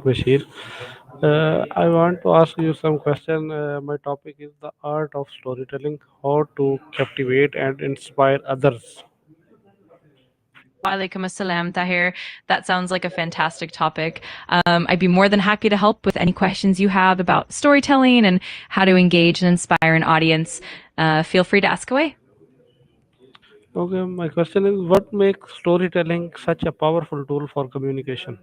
Bashir. I want to ask you some question. My topic is the art of storytelling, how to captivate and inspire others. Walaikum assalam, Tahir. That sounds like a fantastic topic. I'd be more than happy to help with any questions you have about storytelling and how to engage and inspire an audience. Feel free to ask away. Okay, my question is what makes storytelling such a powerful tool for communication?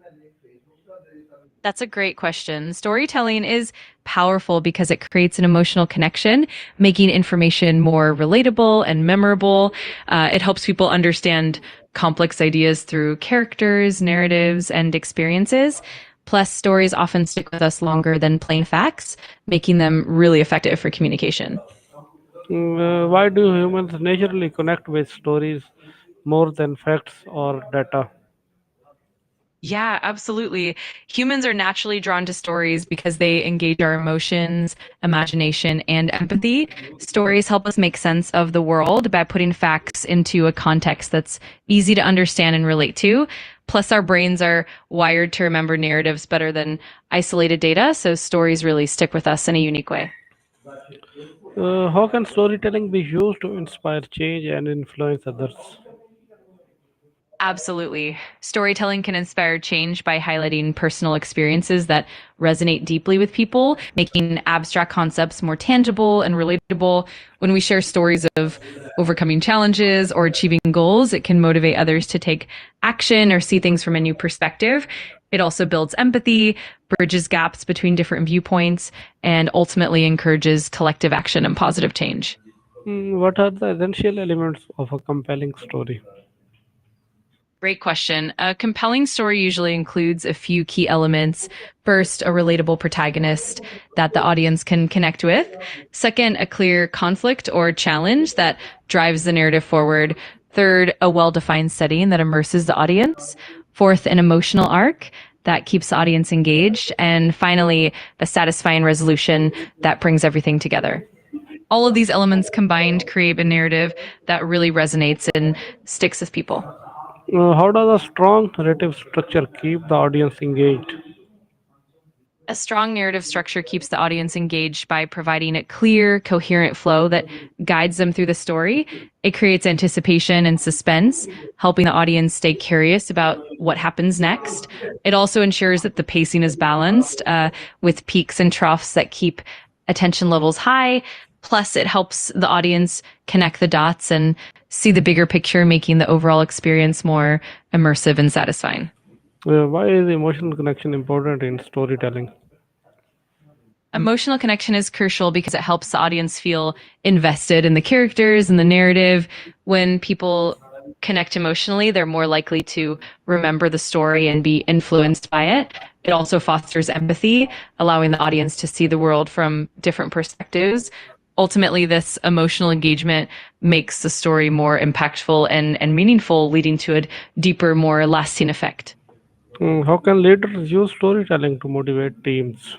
That's a great question. Storytelling is powerful because it creates an emotional connection, making information more relatable and memorable. It helps people understand complex ideas through characters, narratives, and experiences. Plus, stories often stick with us longer than plain facts, making them really effective for communication. Why do humans naturally connect with stories more than facts or data? Yeah, absolutely. Humans are naturally drawn to stories because they engage our emotions, imagination, and empathy. Stories help us make sense of the world by putting facts into a context that's easy to understand and relate to. Plus, our brains are wired to remember narratives better than isolated data, so stories really stick with us in a unique way. How can storytelling be used to inspire change and influence others? Absolutely. Storytelling can inspire change by highlighting personal experiences that resonate deeply with people, making abstract concepts more tangible and relatable. When we share stories of overcoming challenges or achieving goals, it can motivate others to take action or see things from a new perspective. It also builds empathy, bridges gaps between different viewpoints, and ultimately encourages collective action and positive change. What are the essential elements of a compelling story? Great question. A compelling story usually includes a few key elements. First, a relatable protagonist that the audience can connect with. Second, a clear conflict or challenge that drives the narrative forward. Third, a well defined setting that immerses the audience. Fourth, an emotional arc that keeps the audience engaged. And finally, a satisfying resolution that brings everything together. All of these elements combined create a narrative that really resonates and sticks with people. How does a strong narrative structure keep the audience engaged? A strong narrative structure keeps the audience engaged by providing a clear, coherent flow that guides them through the story. It creates anticipation and suspense, helping the audience stay curious about what happens next. It also ensures that the pacing is balanced with peaks and troughs that keep attention levels high. Plus, it helps the audience connect the dots and see the bigger picture, making the overall experience more immersive and satisfying. Why is emotional connection important in storytelling? Emotional connection is crucial because it helps the audience feel invested in the characters and the narrative. When people connect emotionally, they're more likely to remember the story and be influenced by it. It also fosters empathy, allowing the audience to see the world from different perspectives. Ultimately, this emotional engagement makes the story more impactful and meaningful, leading to a deeper, more lasting effect. How can leaders use storytelling to motivate teams?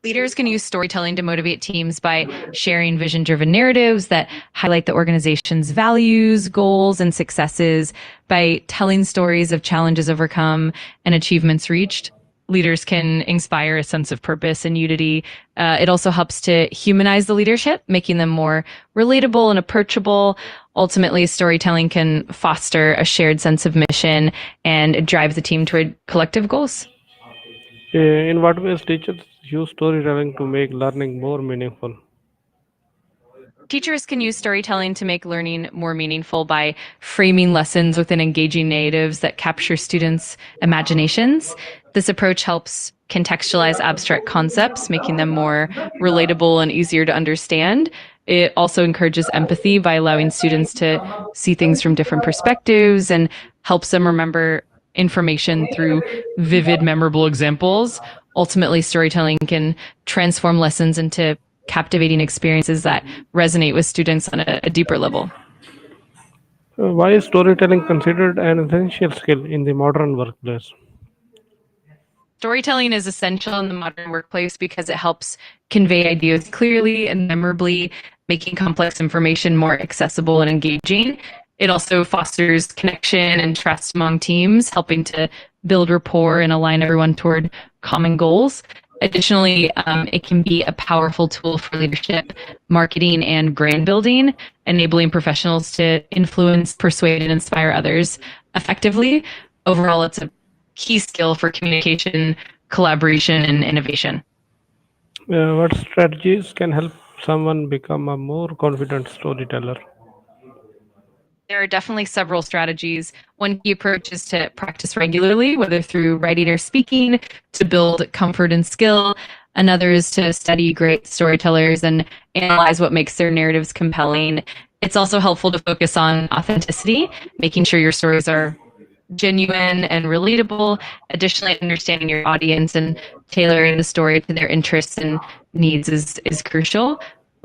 Leaders can use storytelling to motivate teams by sharing vision driven narratives that highlight the organization's values, goals, and successes. By telling stories of challenges overcome and achievements reached, leaders can inspire a sense of purpose and unity. It also helps to humanize the leadership, making them more relatable and approachable. Ultimately, storytelling can foster a shared sense of mission and drive the team toward collective goals. In what ways teachers use storytelling to make learning more meaningful? Teachers can use storytelling to make learning more meaningful by framing lessons within engaging narratives that capture students' imaginations. This approach helps contextualize abstract concepts, making them more relatable and easier to understand. It also encourages empathy by allowing students to see things from different perspectives and helps them remember information through vivid, memorable examples. Ultimately, storytelling can transform lessons into captivating experiences that resonate with students on a deeper level. Why is storytelling considered an essential skill in the modern workplace? Storytelling is essential in the modern workplace because it helps convey ideas clearly and memorably, making complex information more accessible and engaging. It also fosters connection and trust among teams, helping to build rapport and align everyone toward common goals. Additionally, it can be a powerful tool for leadership, marketing, and brand building, enabling professionals to influence, persuade, and inspire others effectively. Overall, it's a key skill for communication, collaboration, and innovation. What strategies can help someone become a more confident storyteller? There are definitely several strategies. One key approach is to practice regularly, whether through writing or speaking, to build comfort and skill. Another is to study great storytellers and analyze what makes their narratives compelling. It's also helpful to focus on authenticity, making sure your stories are genuine and relatable. Additionally, understanding your audience and tailoring the story to their interests and needs is crucial.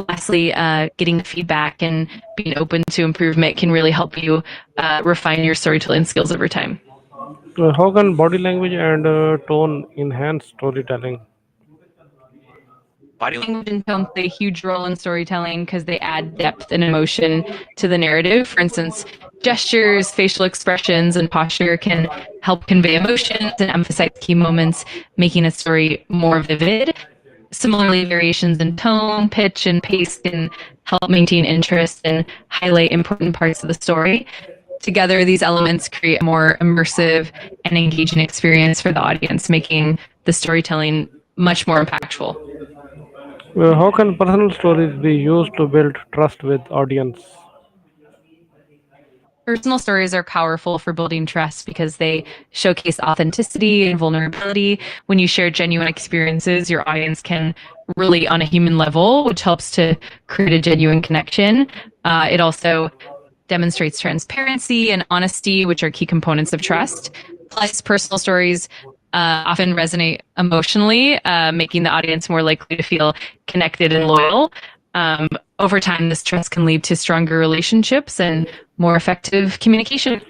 Lastly, getting feedback and being open to improvement can really help you refine your storytelling skills over time. How can body language and tone enhance storytelling? Body language and tone play a huge role in storytelling because they add depth and emotion to the narrative. For instance, gestures, facial expressions, and posture can help convey emotions and emphasize key moments, making a story more vivid. Similarly, variations in tone, pitch, and pace can help maintain interest and highlight important parts of the story. Together, these elements create a more immersive and engaging experience for the audience, making the storytelling much more impactful. How can personal stories be used to build trust with audience? Personal stories are powerful for building trust because they showcase authenticity and vulnerability. When you share genuine experiences, your audience can relate on a human level, which helps to create a genuine connection. It also demonstrates transparency and honesty, which are key components of trust. Plus, personal stories often resonate emotionally, making the audience more likely to feel connected and loyal. Um, Over time, this trust can lead to stronger relationships and more effective communication.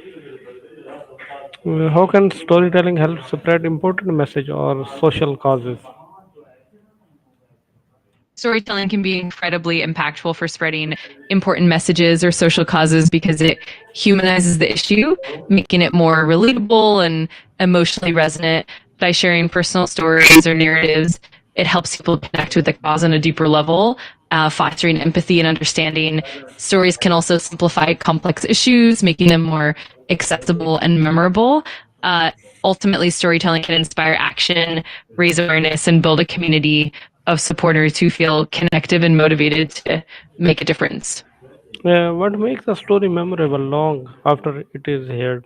How can storytelling help spread important message or social causes? Storytelling can be incredibly impactful for spreading important messages or social causes because it humanizes the issue, making it more relatable and emotionally resonant. By sharing personal stories or narratives, it helps people connect with the cause on a deeper level, fostering empathy and understanding. Stories can also simplify complex issues, making them more accessible and memorable. Uh, Ultimately, storytelling can inspire action, raise awareness, and build a community of supporters who feel connected and motivated to make a difference. What makes a story memorable long after it is heard?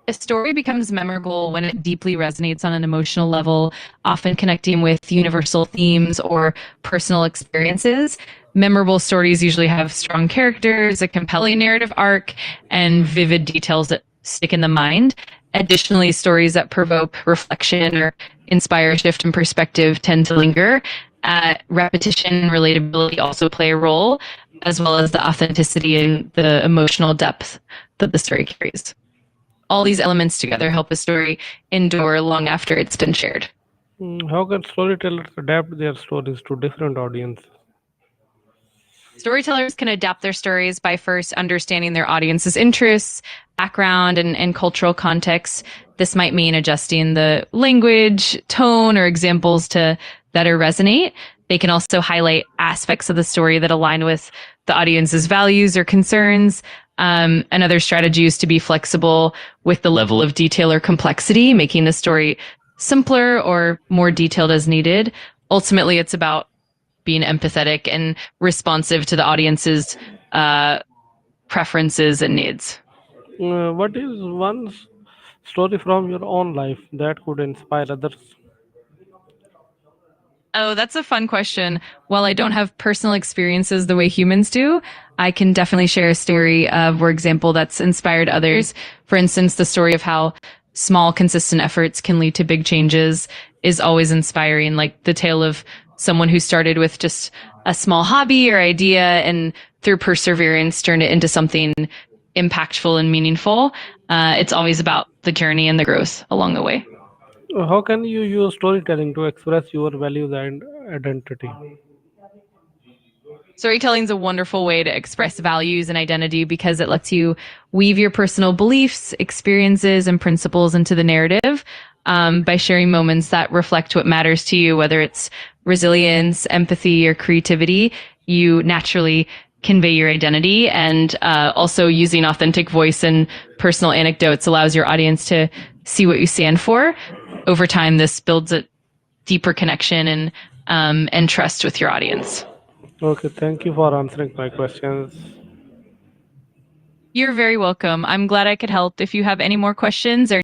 A story becomes memorable when it deeply resonates on an emotional level, often connecting with universal themes or personal experiences. Memorable stories usually have strong characters, a compelling narrative arc, and vivid details that stick in the mind. Additionally, stories that provoke reflection or inspire a shift in perspective tend to linger. Repetition and relatability also play a role, as well as the authenticity and the emotional depth that the story carries. All these elements together help a story endure long after it's been shared. How can storytellers adapt their stories to different audiences? Storytellers can adapt their stories by first understanding their audience's interests, background, and cultural context. This might mean adjusting the language, tone, or examples to better resonate. They can also highlight aspects of the story that align with the audience's values or concerns. Another strategy is to be flexible with the level of detail or complexity, making the story simpler or more detailed as needed. Ultimately, it's about being empathetic and responsive to the audience's uh, preferences and needs. What is one story from your own life that could inspire others? Oh, that's a fun question. While I don't have personal experiences the way humans do, I can definitely share a story of, for example, that's inspired others. For instance, the story of how small, consistent efforts can lead to big changes is always inspiring. Like the tale of someone who started with just a small hobby or idea and through perseverance turned it into something impactful and meaningful. It's always about the journey and the growth along the way. How can you use storytelling to express your values and identity? Storytelling is a wonderful way to express values and identity because it lets you weave your personal beliefs, experiences, and principles into the narrative by sharing moments that reflect what matters to you, whether it's resilience, empathy, or creativity. You naturally convey your identity, and also using authentic voice and personal anecdotes allows your audience to see what you stand for. Over time, this builds a deeper connection and trust with your audience. Okay, thank you for answering my questions. You're very welcome. I'm glad I could help. If you have any more questions or